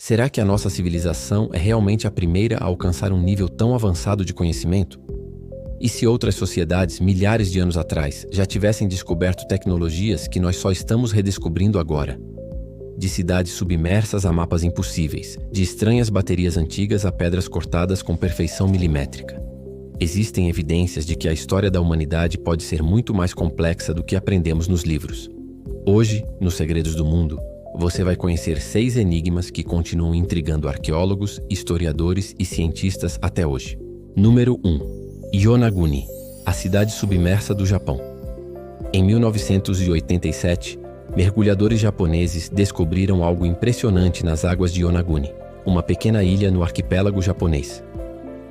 Será que a nossa civilização é realmente a primeira a alcançar um nível tão avançado de conhecimento? E se outras sociedades, milhares de anos atrás, já tivessem descoberto tecnologias que nós só estamos redescobrindo agora? De cidades submersas a mapas impossíveis, de estranhas baterias antigas a pedras cortadas com perfeição milimétrica. Existem evidências de que a história da humanidade pode ser muito mais complexa do que aprendemos nos livros. Hoje, nos Segredos do Mundo, você vai conhecer 6 enigmas que continuam intrigando arqueólogos, historiadores e cientistas até hoje. Número 1. Yonaguni, a cidade submersa do Japão. Em 1987, mergulhadores japoneses descobriram algo impressionante nas águas de Yonaguni, uma pequena ilha no arquipélago japonês.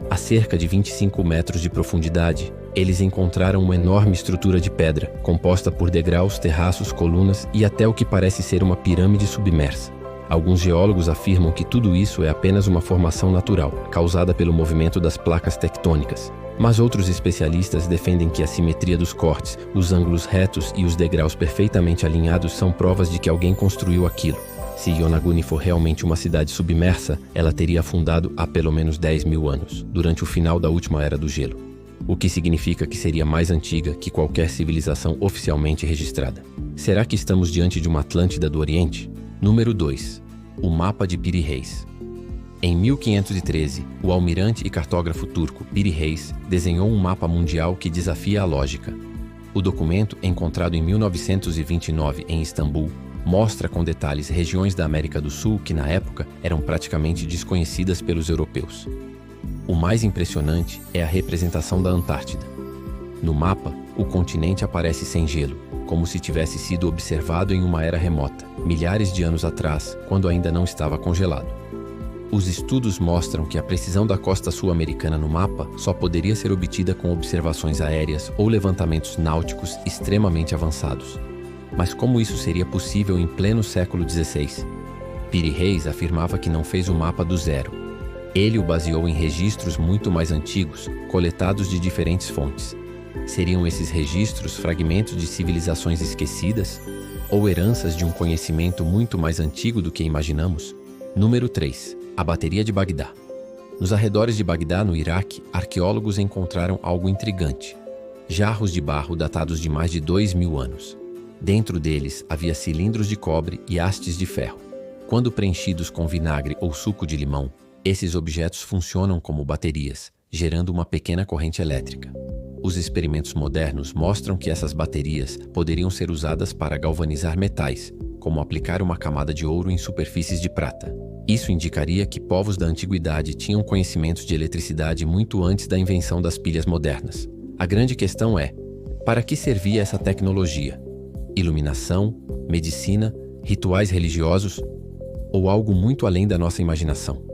A cerca de 25 metros de profundidade, eles encontraram uma enorme estrutura de pedra, composta por degraus, terraços, colunas e até o que parece ser uma pirâmide submersa. Alguns geólogos afirmam que tudo isso é apenas uma formação natural, causada pelo movimento das placas tectônicas. Mas outros especialistas defendem que a simetria dos cortes, os ângulos retos e os degraus perfeitamente alinhados são provas de que alguém construiu aquilo. Se Yonaguni for realmente uma cidade submersa, ela teria afundado há pelo menos 10 mil anos, durante o final da última era do gelo. O que significa que seria mais antiga que qualquer civilização oficialmente registrada. Será que estamos diante de uma Atlântida do Oriente? Número 2. O mapa de Piri Reis. Em 1513, o almirante e cartógrafo turco Piri Reis desenhou um mapa mundial que desafia a lógica. O documento, encontrado em 1929 em Istambul, mostra com detalhes regiões da América do Sul que, na época, eram praticamente desconhecidas pelos europeus. O mais impressionante é a representação da Antártida. No mapa, o continente aparece sem gelo, como se tivesse sido observado em uma era remota, milhares de anos atrás, quando ainda não estava congelado. Os estudos mostram que a precisão da costa sul-americana no mapa só poderia ser obtida com observações aéreas ou levantamentos náuticos extremamente avançados. Mas como isso seria possível em pleno século XVI? Piri Reis afirmava que não fez o mapa do zero. Ele o baseou em registros muito mais antigos, coletados de diferentes fontes. Seriam esses registros fragmentos de civilizações esquecidas? Ou heranças de um conhecimento muito mais antigo do que imaginamos? Número 3. A bateria de Bagdá. Nos arredores de Bagdá, no Iraque, arqueólogos encontraram algo intrigante. Jarros de barro datados de mais de 2.000 anos. Dentro deles havia cilindros de cobre e hastes de ferro. Quando preenchidos com vinagre ou suco de limão, esses objetos funcionam como baterias, gerando uma pequena corrente elétrica. Os experimentos modernos mostram que essas baterias poderiam ser usadas para galvanizar metais, como aplicar uma camada de ouro em superfícies de prata. Isso indicaria que povos da antiguidade tinham conhecimentos de eletricidade muito antes da invenção das pilhas modernas. A grande questão é: para que servia essa tecnologia? Iluminação, medicina, rituais religiosos ou algo muito além da nossa imaginação?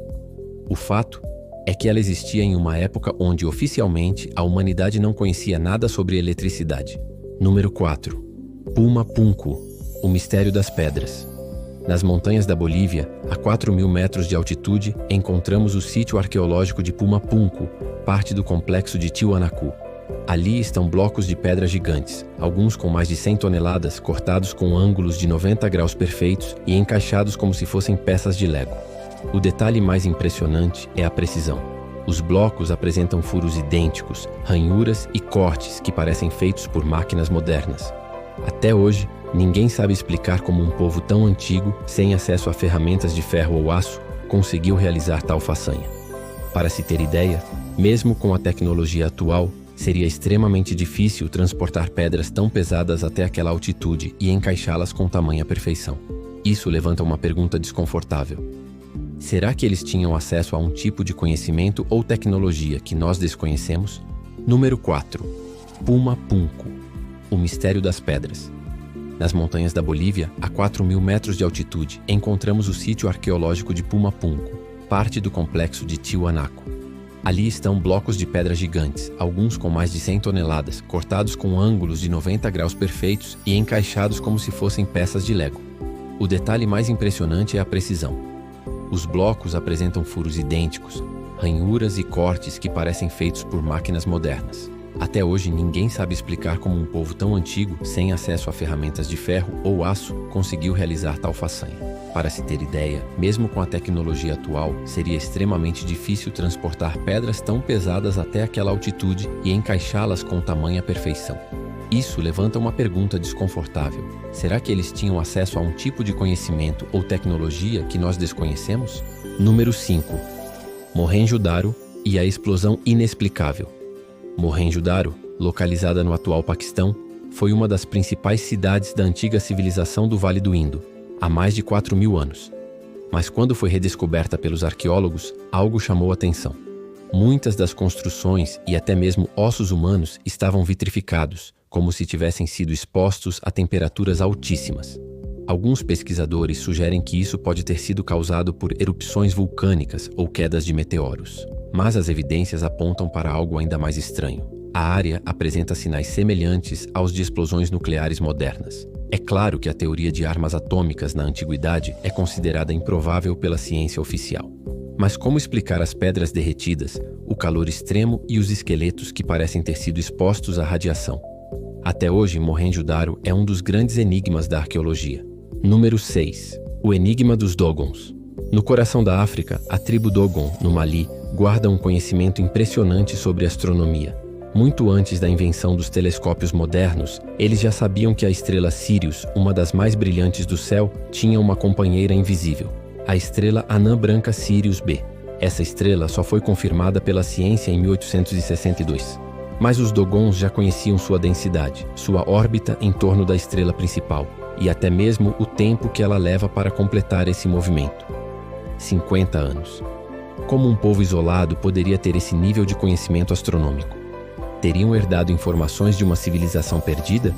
O fato é que ela existia em uma época onde, oficialmente, a humanidade não conhecia nada sobre eletricidade. Número 4. Puma Punku, o mistério das pedras. Nas montanhas da Bolívia, a 4.000 metros de altitude, encontramos o sítio arqueológico de Puma Punku, parte do complexo de Tiwanaku. Ali estão blocos de pedra gigantes, alguns com mais de 100 toneladas, cortados com ângulos de 90 graus perfeitos e encaixados como se fossem peças de Lego. O detalhe mais impressionante é a precisão. Os blocos apresentam furos idênticos, ranhuras e cortes que parecem feitos por máquinas modernas. Até hoje, ninguém sabe explicar como um povo tão antigo, sem acesso a ferramentas de ferro ou aço, conseguiu realizar tal façanha. Para se ter ideia, mesmo com a tecnologia atual, seria extremamente difícil transportar pedras tão pesadas até aquela altitude e encaixá-las com tamanha perfeição. Isso levanta uma pergunta desconfortável. Será que eles tinham acesso a um tipo de conhecimento ou tecnologia que nós desconhecemos? Número 4. Puma Punku, o mistério das pedras. Nas montanhas da Bolívia, a 4.000 metros de altitude, encontramos o sítio arqueológico de Puma Punku, parte do complexo de Tiwanaku. Ali estão blocos de pedra gigantes, alguns com mais de 100 toneladas, cortados com ângulos de 90 graus perfeitos e encaixados como se fossem peças de Lego. O detalhe mais impressionante é a precisão. Os blocos apresentam furos idênticos, ranhuras e cortes que parecem feitos por máquinas modernas. Até hoje, ninguém sabe explicar como um povo tão antigo, sem acesso a ferramentas de ferro ou aço, conseguiu realizar tal façanha. Para se ter ideia, mesmo com a tecnologia atual, seria extremamente difícil transportar pedras tão pesadas até aquela altitude e encaixá-las com tamanha perfeição. Isso levanta uma pergunta desconfortável. Será que eles tinham acesso a um tipo de conhecimento ou tecnologia que nós desconhecemos? Número 5. Mohenjo-Daro e a explosão inexplicável. Mohenjo-Daro, localizada no atual Paquistão, foi uma das principais cidades da antiga civilização do Vale do Indo, há mais de 4.000 anos. Mas quando foi redescoberta pelos arqueólogos, algo chamou a atenção. Muitas das construções e até mesmo ossos humanos estavam vitrificados, como se tivessem sido expostos a temperaturas altíssimas. Alguns pesquisadores sugerem que isso pode ter sido causado por erupções vulcânicas ou quedas de meteoros. Mas as evidências apontam para algo ainda mais estranho. A área apresenta sinais semelhantes aos de explosões nucleares modernas. É claro que a teoria de armas atômicas na antiguidade é considerada improvável pela ciência oficial. Mas como explicar as pedras derretidas, o calor extremo e os esqueletos que parecem ter sido expostos à radiação? Até hoje, Mohenjo-Daro é um dos grandes enigmas da arqueologia. Número 6. O enigma dos Dogons. No coração da África, a tribo Dogon, no Mali, guarda um conhecimento impressionante sobre astronomia. Muito antes da invenção dos telescópios modernos, eles já sabiam que a estrela Sirius, uma das mais brilhantes do céu, tinha uma companheira invisível, a estrela anã branca Sirius B. Essa estrela só foi confirmada pela ciência em 1862. Mas os Dogons já conheciam sua densidade, sua órbita em torno da estrela principal, e até mesmo o tempo que ela leva para completar esse movimento. 50 anos. Como um povo isolado poderia ter esse nível de conhecimento astronômico? Teriam herdado informações de uma civilização perdida?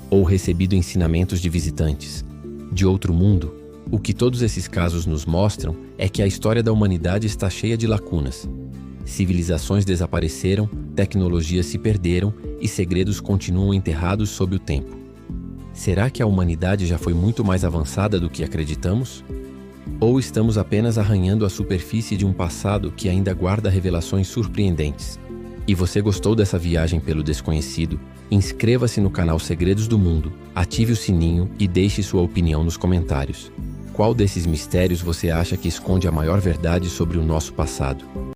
Ou recebido ensinamentos de visitantes de outro mundo? O que todos esses casos nos mostram é que a história da humanidade está cheia de lacunas. Civilizações desapareceram, tecnologias se perderam e segredos continuam enterrados sob o tempo. Será que a humanidade já foi muito mais avançada do que acreditamos? Ou estamos apenas arranhando a superfície de um passado que ainda guarda revelações surpreendentes? E você gostou dessa viagem pelo desconhecido? Inscreva-se no canal Segredos do Mundo, ative o sininho e deixe sua opinião nos comentários. Qual desses mistérios você acha que esconde a maior verdade sobre o nosso passado?